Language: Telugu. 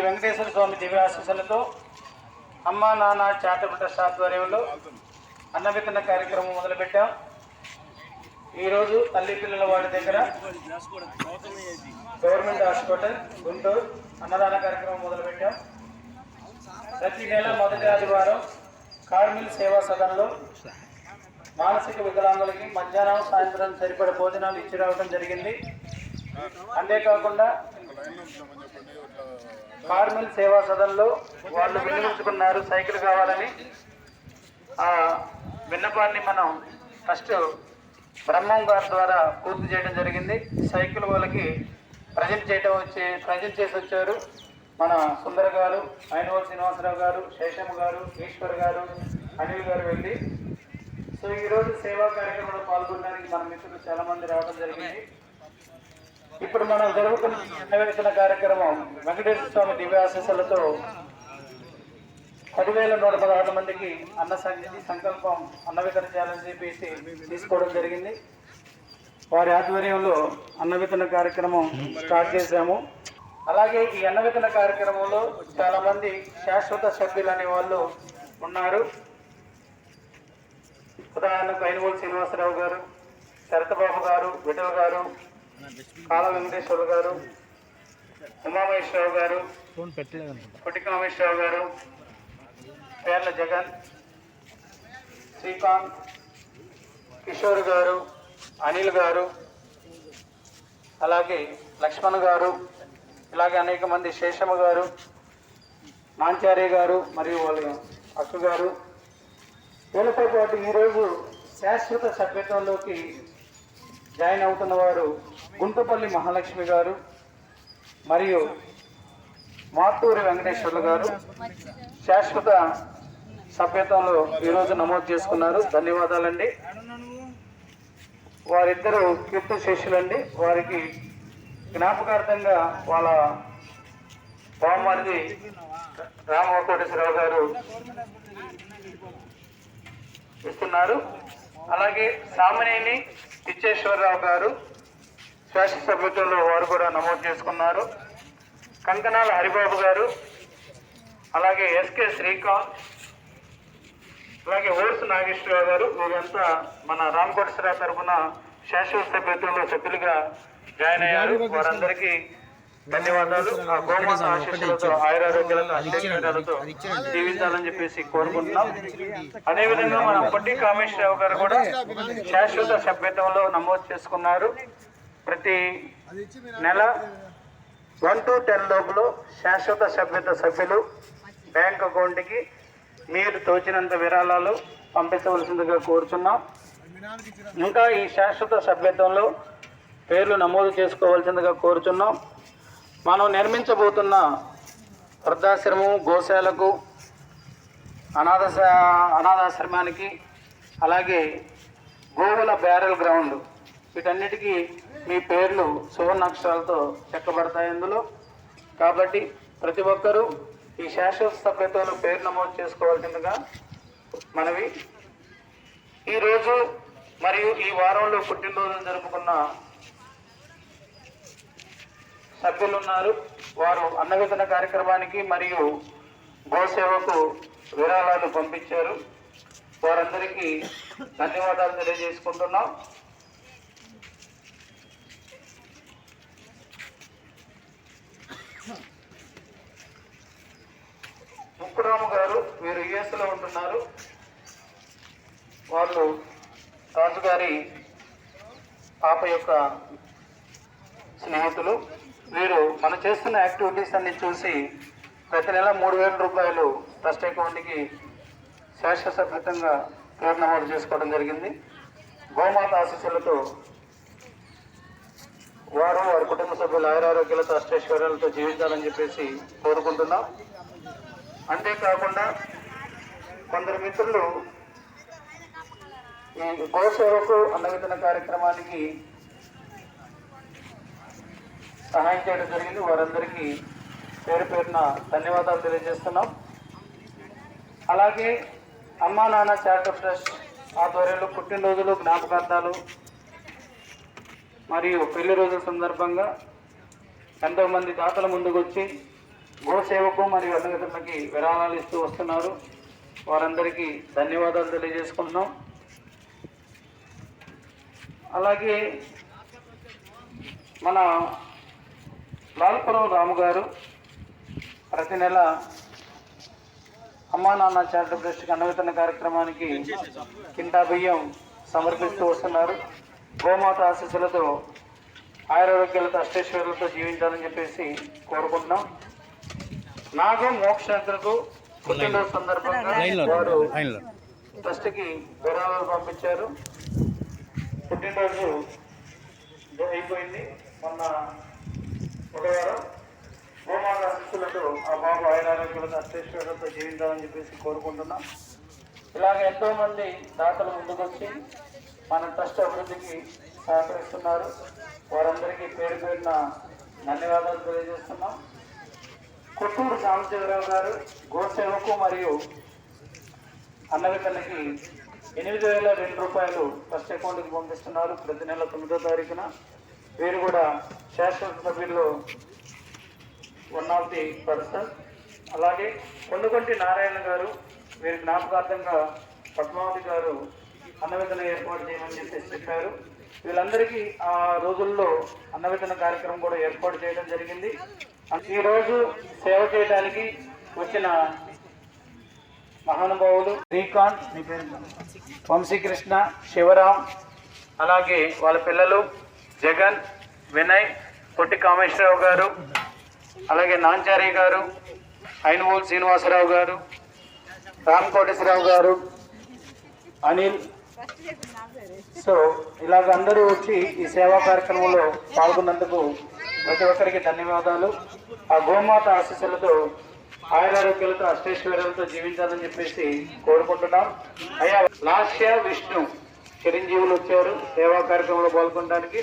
వెంకటేశ్వర స్వామి దివ్యాశీస్సులతో అమ్మా నాన్న చారిటబుల్ ట్రస్ట్ ఆధ్వర్యంలో అన్నవితరణ కార్యక్రమం మొదలుపెట్టాం. ఈరోజు తల్లి పిల్లల వాడి దగ్గర గవర్నమెంట్ హాస్పిటల్ గుంటూరు అన్నదాన కార్యక్రమం మొదలుపెట్టాం. ప్రతి నెల మొదటి ఆదివారం కార్మిల్ సేవా సదన్లో మానసిక వికలాంగులకి మధ్యాహ్నం సాయంత్రం సరిపడ భోజనాలు ఇచ్చి రావడం జరిగింది. అంతేకాకుండా కార్మిల్ సేవా సదన్లో వాళ్ళు వినియోగించుకున్నారు సైకిల్ కావాలని. ఆ విన్నపాన్ని మనం ఫస్ట్ బ్రహ్మం గారి ద్వారా పూర్తి చేయడం జరిగింది. సైకిల్ వాళ్ళకి ప్రజెంట్ చేసి వచ్చారు మన సుందర గారు, ఐనవల్ శ్రీనివాసరావు గారు, శేషమ్మ గారు, ఈశ్వర్ గారు, అనిల్ గారు వెళ్ళి. సో ఈరోజు సేవా కార్యక్రమంలో పాల్గొనడానికి మన మిత్రులు చాలా మంది రావడం జరిగింది. ఇప్పుడు మనం జరుగుతున్న అన్నవితరణ కార్యక్రమం వెంకటేశ్వర స్వామి దివ్యాశీస్సులతో 10,116 మందికి అన్న సంకల్పం అన్నవితరణ చేయాలని చెప్పేసి తీసుకోవడం జరిగింది. వారి ఆధ్వర్యంలో అన్నవితరణ కార్యక్రమం స్టార్ట్ చేశాము. అలాగే ఈ అన్నవితరణ కార్యక్రమంలో చాలా మంది శాశ్వత సభ్యులు అనే వాళ్ళు ఉన్నారు. ఉదాహరణకు ఐనవోలు శ్రీనివాసరావు గారు, శరతబాబు గారు, విఠల్ గారు, కాళ వెంకటేశ్వర గారు, ఉమామహేశ్వరరావు గారు, కొట్టికామేశ్వరరావు గారు, పేర్ల జగన్, శ్రీకాంత్, కిషోర్ గారు, అనిల్ గారు, అలాగే లక్ష్మణ్ గారు, ఇలాగే అనేక మంది, శేషమ్మ గారు, మాంచార్య గారు మరియు వాళ్ళ అక్క గారు. వీళ్ళతో పాటు ఈరోజు శాశ్వత సభ్యత్వంలోకి జాయిన్ అవుతున్న వారు గుంటుపల్లి మహాలక్ష్మి గారు మరియు మాటూరి వెంకటేశ్వర్లు గారు శాశ్వత సభ్యత్వంలో ఈరోజు నమోదు చేసుకున్నారు. ధన్యవాదాలండి. వారిద్దరూ కీర్తి శిష్యులండి. వారికి జ్ఞాపకార్థంగా వాళ్ళ బామ్మరిది రామకోటేశ్వరరావు గారు ఇస్తున్నారు. అలాగే సామనేని పిచ్చేశ్వరరావు గారు శాశ్వత సభ్యత్వంలో వారు కూడా నమోదు చేసుకున్నారు. కంకనాల హరిబాబు గారు, అలాగే ఎస్కే శ్రీకాంత్, అలాగే ఓర్సు నాగేశ్వరరావు గారు, వీరంతా మన రామకోటేశ్వరరావు తరఫున శాశ్వత సభ్యత్వంలో సభ్యులుగా జాయిన్ అయ్యారు. వారందరికీ ధన్యవాదాలు. ఆ గోమాత ఆశీస్సులతో ఆయురారోగ్యాలతో అత్యధికారాలతో జీవించాలని చెప్పేసి కోరుకుంటున్నాం. అదేవిధంగా మన పొట్టి కామేశ్వరరావు గారు కూడా శాశ్వత సభ్యత్వంలో నమోదు చేసుకున్నారు. ప్రతి నెల 1 to 10 లోపల శాశ్వత సభ్యులు బ్యాంక్ అకౌంట్కి మీరు తోచినంత విరాళాలు పంపించవలసిందిగా కోరుచున్నాం. ఇంకా ఈ శాశ్వత సభ్యత్వంలో పేర్లు నమోదు చేసుకోవాల్సిందిగా కోరుచున్నాం. మనం నిర్మించబోతున్న వృద్ధాశ్రమం, గోశాలకు, అనాథాశ్రమానికి, అలాగే గోవుల బ్యారెల్ గ్రౌండ్, వీటన్నిటికీ మీ పేర్లు సువర్ణాక్షరాలతో చెక్కబడతాయి అందులో. కాబట్టి ప్రతి ఒక్కరూ ఈ శాశ్వత సభ్యత్వంలో పేరు నమోదు చేసుకోవాల్సిందిగా మనవి. ఈరోజు మరియు ఈ వారంలో పుట్టినరోజులు జరుపుకున్న సభ్యులు ఉన్నారు. వారు అన్నవితరణ కార్యక్రమానికి మరియు గోసేవకు విరాళాలు పంపించారు. వారందరికీ ధన్యవాదాలు తెలియజేసుకుంటున్నాం. ముక్కురాము గారు, వీరు యుఎస్లో ఉంటున్నారు. వాళ్ళు రాజుగారి పాప యొక్క స్నేహితులు. వీరు మనం చేస్తున్న యాక్టివిటీస్ అన్ని చూసి ప్రతి నెల 3,000 రూపాయలు ట్రస్ట్ అకౌంట్కి శాశ్వత సభ్యతంగా పేరు నమోదు చేసుకోవడం జరిగింది. గోమాత ఆశీస్సులతో వారి కుటుంబ సభ్యులు ఆయురారోగ్యాలతో అష్టైశ్వర్యాలతో జీవించాలని చెప్పేసి కోరుకుంటున్నాం. అంతేకాకుండా కొందరు మిత్రులు ఈ గోసేవకు అన్నవితరణ కార్యక్రమానికి సహాయం చేయడం జరిగింది. వారందరికీ పేరు పేరున ధన్యవాదాలు తెలియజేస్తున్నాం. అలాగే అమ్మా నాన్న చారిటబుల్ ట్రస్ట్ ఆధ్వర్యంలో పుట్టినరోజులు, జ్ఞాపకార్థాలు మరియు పెళ్లి రోజుల సందర్భంగా ఎంతోమంది దాతల ముందుకు వచ్చి గోసేవకు మరియు అన్నదాతలకి విరాళాలు ఇస్తూ వస్తున్నారు. వారందరికీ ధన్యవాదాలు తెలియజేసుకుంటున్నాం. అలాగే మన లాల్పురం రాము గారు ప్రతి నెల అమ్మా నాన్న చారిటబుల్ ట్రస్ట్ అన్నవితరణ కార్యక్రమానికి కింటా బియ్యం సమర్పిస్తూ వస్తున్నారు. గోమాత ఆశీస్సులతో ఆయురారోగ్యాలతో అష్టైశ్వర్యాలతో జీవించాలని చెప్పేసి కోరుకుంటున్నాం. నాగం మోక్షకు పుట్టినరోజు సందర్భంగా వారు ట్రస్ట్కి విరాళాలు పంపించారు. పుట్టినరోజు అయిపోయింది మొన్న బుధవారం. గోమాత ఆశీస్సులతో ఆ బాబు ఆయురారోగ్యాలతో అష్టైశ్వర్యాలతో జీవించాలని చెప్పేసి కోరుకుంటున్నాం. ఇలాగ ఎంతోమంది దాతలు ముందుకొచ్చి మన ట్రస్ట్ అభివృద్ధికి సహకరిస్తున్నారు. వారందరికీ పేరు పేరున ధన్యవాదాలు తెలియజేస్తున్నాం. కొట్టూరు సాంబశివరావు గారు గోసేవకు మరియు అన్నవికన్నకి 8,002 రూపాయలు ట్రస్ట్ అకౌంట్కి పంపిస్తున్నారు ప్రతి నెల 9వ తారీఖున. వీరు కూడా శాశ్వత సభ్యుల్లో 1 ఆఫ్ ది పర్సన్. అలాగే కొండగొంటి నారాయణ గారు వీరి జ్ఞాపకార్థంగా పద్మావతి గారు అన్నవితన ఏర్పాటు చేయమని చెప్పేసి చెప్పారు. వీళ్ళందరికీ ఆ రోజుల్లో అన్నవితన కార్యక్రమం కూడా ఏర్పాటు చేయడం జరిగింది. ఈరోజు సేవ చేయడానికి వచ్చిన మహానుభావులు శ్రీకాంత్, వంశీకృష్ణ, శివరాం, అలాగే వాళ్ళ పిల్లలు జగన్, వినయ్, పొట్టి కామేశ్వరరావు గారు, అలాగే నాంచారి గారు, ఐనవోలు శ్రీనివాసరావు గారు, రామకోటేశ్వరరావు గారు, అనిల్. సో ఇలాగ అందరూ వచ్చి ఈ సేవా కార్యక్రమంలో పాల్గొన్నందుకు ప్రతి ఒక్కరికి ధన్యవాదాలు. ఆ గోమాత ఆశీస్సులతో ఆయురారోగ్యాలతో అష్టైశ్వర్యాలతో జీవించాలని చెప్పేసి కోరుకుంటున్నాం. అయ్యా లాస్య విష్ణు చిరంజీవులు వచ్చారు సేవా కార్యక్రమంలో పాల్గొనడానికి.